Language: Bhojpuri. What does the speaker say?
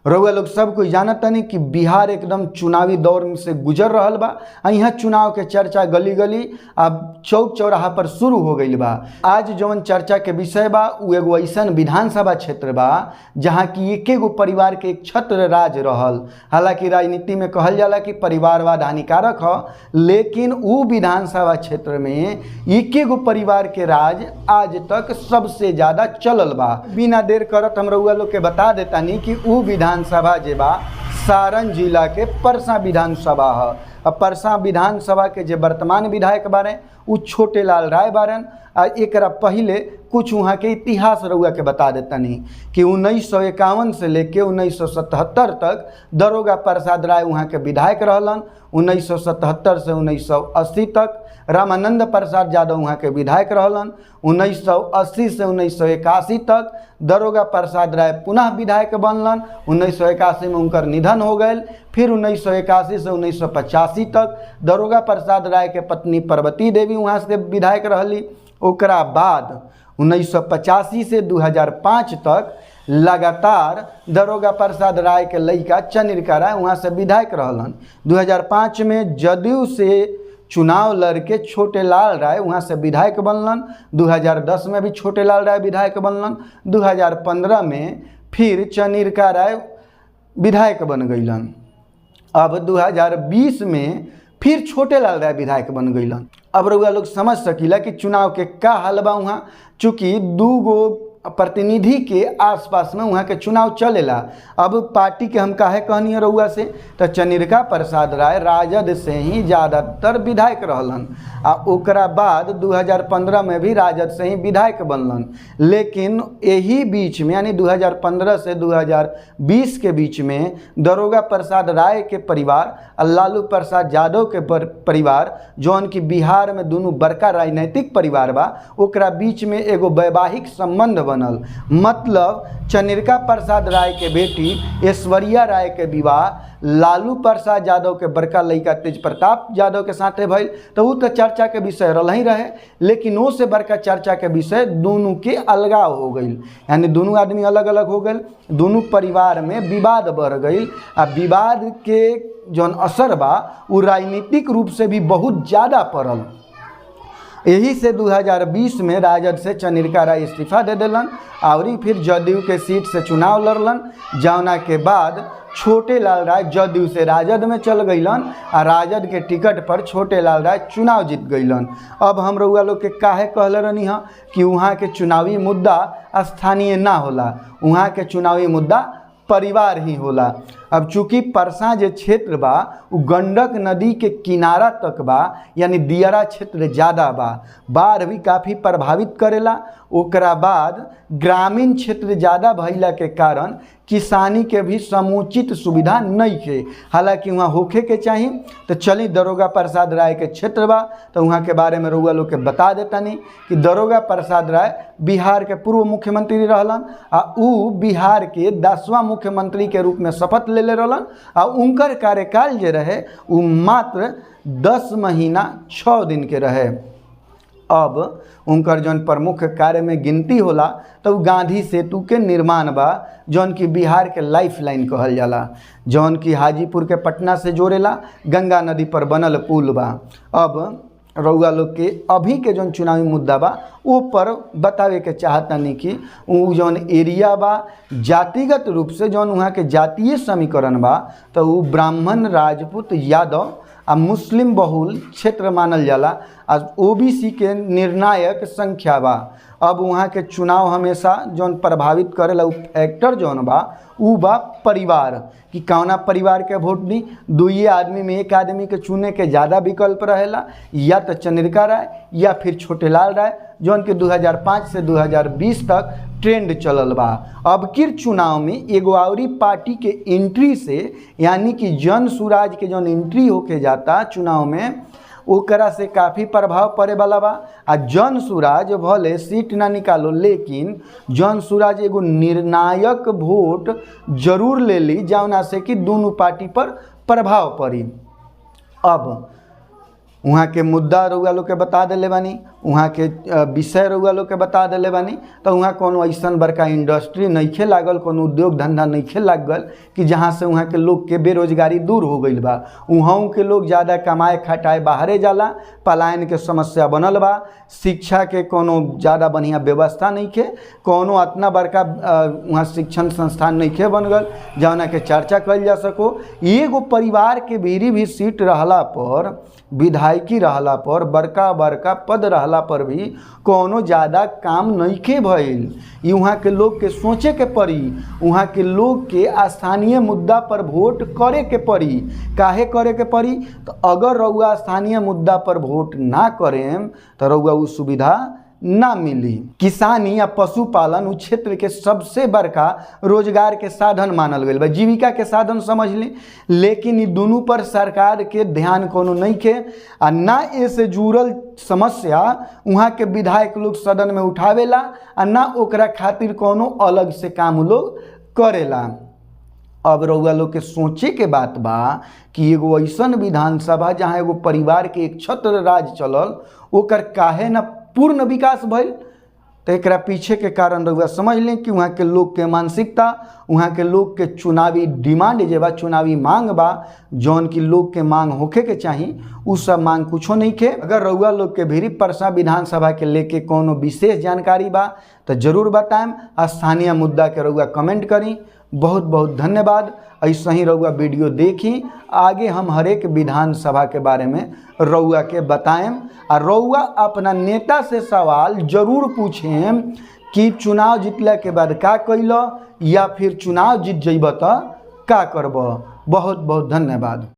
रउआ लोग सब कोई जानत नहीं कि बिहार एकदम चुनावी दौर से गुजर रहल बा। यहाँ चुनाव के चर्चा गली गली अब चौक चौराहा पर शुरू हो गई बा। आज जौन चर्चा के विषय बा उ एगो ऐसन विधानसभा क्षेत्र बा जहाँ की एक एगो परिवार के एक छत्र राज रहल। हालांकि राजनीति में कहल जाला कि परिवारवाद हानिकारक है, लेकिन उ विधानसभा क्षेत्र में एक एगो परिवार के राज आज तक सबसे ज़्यादा चलल बा। बिना देर करत हम रउआ लोग के बता देतानी कि उ विधानसभा जे बा सारण जिला के परसा विधानसभा है। अब परसा विधानसभा के जे वर्तमान विधायक बारे उ छोटे लाल राय बारन। आ एकरा पहले कुछ वहाँ के इतिहास रउआ के बता देतनी कि 1951 से लेके 1977 तक दरोगा प्रसाद राय वहाँ के विधायक रहलन। 1977 से 1980 तक रामानंद प्रसाद यादव वहाँ के विधायक रहलन। 1980 से 1981 तक दरोगा प्रसाद राय पुनः विधायक बनलन। 1981 में उनकर निधन हो गए। फिर 1981 से 1985 तक दरोगा प्रसाद राय के पत्नी पार्वती देवी वहाँ से विधायक रहली। ओकरा बाद 1985 से 2005 तक लगातार दरोगा प्रसाद राय के लड़का चंद्रिका राय वहाँ से विधायक रहलन। 2005 में जदयू से चुनाव लड़के छोटे लाल राय वहाँ से विधायक बनलन। 2010 में भी छोटे लाल राय विधायक बनलन। 2015 में फिर चंद्रिका राय विधायक बन गईलन। अब 2020 में फिर छोटे लाल राय विधायक बन गईलन। अब रउआ लोग समझ सकीला कि चुनाव के का हाल बा वहाँ, चूँकि 2 गो प्रतिनिधि के आसपास में वहाँ के चुनाव चलेला। अब पार्टी के हम काहे कहनी है रउआ से, तो चंद्रिका प्रसाद राय राजद से ही ज़्यादातर विधायक रहलन। आ ओकरा बाद 2015 में भी राजद से ही विधायक बनलन। लेकिन यही बीच में यानी 2015 से 2020 के बीच में दरोगा प्रसाद राय के परिवार और लालू प्रसाद यादव के परिवार जौन कि बिहार में दोनों बड़का राजनीतिक परिवार बा, ओकरा बीच में एगो वैवाहिक संबंध बनल। मतलब चंद्रिका प्रसाद राय के बेटी ऐश्वर्या राय के विवाह लालू प्रसाद यादव के बड़का लड़का तेज प्रताप यादव के साथे भइल। तो वो तो चर्चा के विषय रह ही रहे, लेकिन वो से बड़का चर्चा के विषय दोनों के अलगाव हो गई। यानी दोनों आदमी अलग अलग हो गए, दोनों परिवार में विवाद बढ़ गई। आ विवाद के जौन असर बा वो राजनीतिक रूप से भी बहुत ज़्यादा पड़ल। यही से 2020 में राजद से चंद्रिका राय इस्तीफा दे दिलन और फिर जदयू के सीट से चुनाव लड़लन। जौना के बाद छोटे लाल राय जदयू से राजद में चल गईलन और राजद के टिकट पर छोटे लाल राय चुनाव जीत गईलन। अब हम रउआ लोग के काहे कहले रहनी है कि वहाँ के चुनावी मुद्दा स्थानीय ना होला, वहाँ के चुनावी मुद्दा परिवार ही होला। अब चूँकि परसा जे क्षेत्र बा उ गंडक नदी के किनारा तक बा, यानी दियारा क्षेत्र ज़्यादा बा, बाढ़ भी काफ़ी प्रभावित करेला। ओकरा बाद ग्रामीण क्षेत्र ज़्यादा भइला के कारण किसानी के भी समुचित सुविधा नहीं है। हालांकि वहाँ होखे के चाहिए। तो चली दरोगा प्रसाद राय के क्षेत्र बा तो वहाँ के बारे में रउआ लोग के बता देतानी कि दरोगा प्रसाद राय बिहार के पूर्व मुख्यमंत्री रहलन। आ उ बिहार के 10वां मुख्यमंत्री के रूप में शपथ ले रहलन। आ उनकर कार्यकाल जे रहे उ मात्र 10 महीना 6 दिन के रहे। अब उनकर जौन प्रमुख कार्य में गिनती होला तो गांधी सेतु के निर्माण बा, जौन की बिहार के लाइफ लाइन कहल जाला, जौन की हाजीपुर के पटना से जोड़ेला। गंगा नदी पर बनल पुल बा। अब रउआ लोग के अभी के जौन चुनावी मुद्दा बा वो पर बतावे के चाहतनी कि उ जौन एरिया बा जातिगत रूप से जौन वहाँ के जातीय समीकरण बा तो वो ब्राह्मण राजपूत यादव आ मुस्लिम बहुल क्षेत्र मानल जाला। आज ओबीसी के निर्णायक संख्या बा। अब वहाँ के चुनाव हमेशा जौन प्रभावित करेला उ फैक्टर जौन बा उ बा परिवार, कि कौना परिवार के वोट दी। 2 आदमी में एक आदमी के चुने के ज़्यादा विकल्प रहेला, या तो चंद्रिका राय या फिर छोटे लाल राय, जौन कि 2005 से 2020 तक ट्रेंड चलल बा। अब किर चुनाव में एगो आवरी पार्टी के एंट्री से, यानी कि जन सुराज के जौन एंट्री होके जाता चुनाव में, ओकरा से काफ़ी प्रभाव पड़े वाला बा। आ जन सुराज भले सीट ना निकालो, लेकिन जन सुराज एगो निर्णायक वोट जरूर ले ली, जौना से कि दोनों पार्टी पर प्रभाव पड़ी। अब वहाँ के मुद्दा रउआ लोग के बता दिले बानी, वहाँ के विषय रउआ लोग के बता दिले बानी। तो वहाँ कोनो ऐसा बड़का इंडस्ट्री नइखे लागल, कोनो उद्योग धंधा नइखे लागल कि जहाँ से वहाँ के लोग के बेरोजगारी दूर हो गई बा। वहाँ के लोग ज़्यादा कमाए खटाए बाहरे जाला, पलायन के समस्या बनल बा। शिक्षा के कोनो ज़्यादा बढ़िया व्यवस्था नइखे, कोनो इतना बड़का वहाँ शिक्षण संस्थान नइखे बन गल जौना के चर्चा कल जा सको। एगो परिवार के भीरी भी सीट रहला पर, विधायकी रहला पर, बड़का बड़का पद रहला पर भी कोनो ज़्यादा काम नइखे भइल। ई वहाँ के लोग के सोचे के पड़ी, वहाँ के लोग के स्थानीय मुद्दा पर वोट करे के पड़ी। काहे करे के पड़ी? तो अगर रउआ स्थानीय मुद्दा पर वोट ना करें तो रउआ उ सुविधा ना मिली। किसानी या पशुपालन उ क्षेत्र के सबसे बड़का रोजगार के साधन मानल गई बा, जीविका के साधन समझ ली। लेकिन इ दोनों पर सरकार के ध्यान कोनो नहीं के, आ ना ऐसे जुड़ल समस्या वहाँ के विधायक लोग सदन में उठावेला, आ ना ओकरा खातिर कोनो अलग से काम लोग करेला। अब रउआ लोग के सोचे के बात बा कि एगो ऐसन विधानसभा जहाँ एगो परिवार के एक छत्र राज चलल, ओकर काहे ना पूर्ण विकास भइल। तो एकरा पीछे के कारण रउआ समझ लें कि वहाँ के लोग के मानसिकता, वहाँ के लोग के चुनावी डिमांड जे बा, चुनावी मांग बा, जौन की लोग के मांग होखे के चाही, उ सब मांग कुछो नहीं के। अगर रउआ लोग के भीरी परसा विधानसभा के लेके कोनो विशेष जानकारी बा तो जरूर बताएं। स्थानीय मुद्दा के रउआ कमेंट करी। बहुत बहुत धन्यवाद। ऐसा ही रउआ वीडियो देखी, आगे हम हर एक विधानसभा के बारे में रउआ के बताएं। और रउआ अपना नेता से सवाल जरूर पूछें कि चुनाव जीतला के बाद का कैल, या फिर चुनाव जीत जइब तो का करब। बहुत बहुत धन्यवाद।